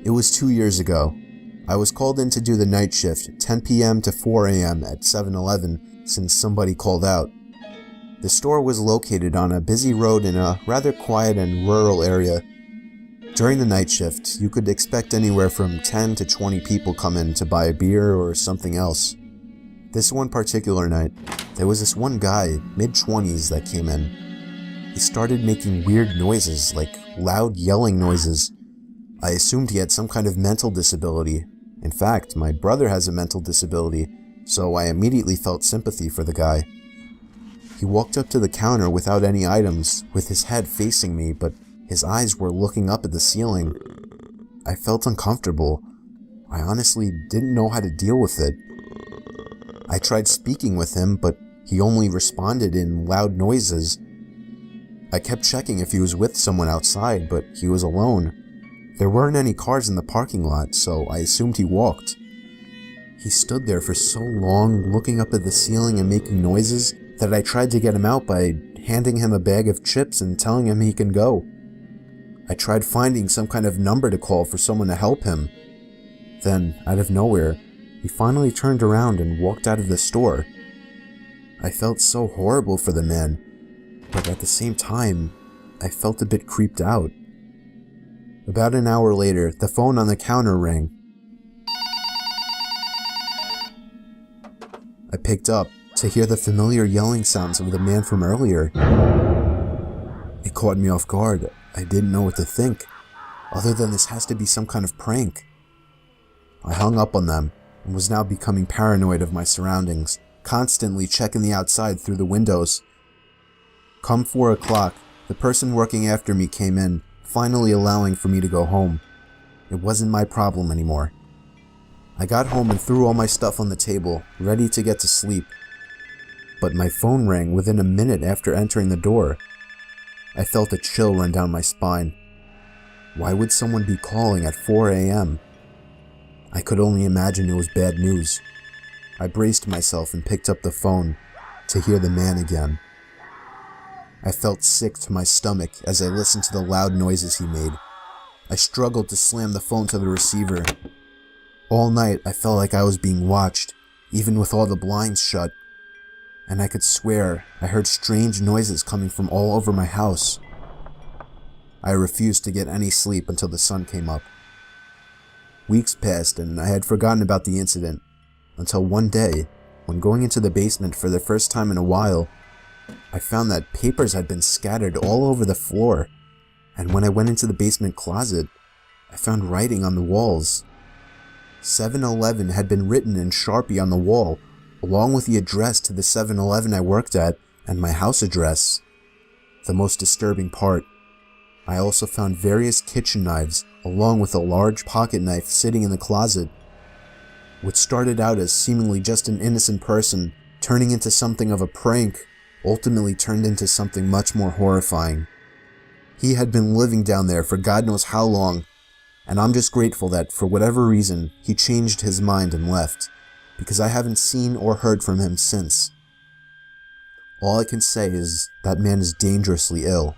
It was 2 years ago. I was called in to do the night shift, 10 p.m. to 4 a.m. at 7-Eleven, since somebody called out. The store was located on a busy road in a rather quiet and rural area. During the night shift, you could expect anywhere from 10 to 20 people come in to buy a beer or something else. This one particular night, there was this one guy, mid-20s, that came in. He started making weird noises, like loud yelling noises. I assumed he had some kind of mental disability. In fact, my brother has a mental disability, so I immediately felt sympathy for the guy. He walked up to the counter without any items, with his head facing me, but his eyes were looking up at the ceiling. I felt uncomfortable. I honestly didn't know how to deal with it. I tried speaking with him, but he only responded in loud noises. I kept checking if he was with someone outside, but he was alone. There weren't any cars in the parking lot, so I assumed he walked. He stood there for so long, looking up at the ceiling and making noises, that I tried to get him out by handing him a bag of chips and telling him he can go. I tried finding some kind of number to call for someone to help him. Then, out of nowhere, he finally turned around and walked out of the store. I felt so horrible for the man, but at the same time, I felt a bit creeped out. About an hour later, the phone on the counter rang. I picked up to hear the familiar yelling sounds of the man from earlier. It caught me off guard. I didn't know what to think, other than this has to be some kind of prank. I hung up on them and was now becoming paranoid of my surroundings, constantly checking the outside through the windows. Come 4 o'clock, the person working after me came in, finally allowing for me to go home. It wasn't my problem anymore. I got home and threw all my stuff on the table, ready to get to sleep. But my phone rang within a minute after entering the door. I felt a chill run down my spine. Why would someone be calling at 4 a.m.? I could only imagine it was bad news. I braced myself and picked up the phone to hear the man again. I felt sick to my stomach as I listened to the loud noises he made. I struggled to slam the phone to the receiver. All night I felt like I was being watched, even with all the blinds shut. And I could swear I heard strange noises coming from all over my house. I refused to get any sleep until the sun came up. Weeks passed and I had forgotten about the incident, until one day, when going into the basement for the first time in a while, I found that papers had been scattered all over the floor, and when I went into the basement closet, I found writing on the walls. 7-Eleven had been written in Sharpie on the wall, along with the address to the 7-Eleven I worked at and my house address. The most disturbing part, I also found various kitchen knives along with a large pocket knife sitting in the closet. What started out as seemingly just an innocent person turning into something of a prank ultimately turned into something much more horrifying. He had been living down there for God knows how long, and I'm just grateful that for whatever reason he changed his mind and left, because I haven't seen or heard from him since. All I can say is that man is dangerously ill.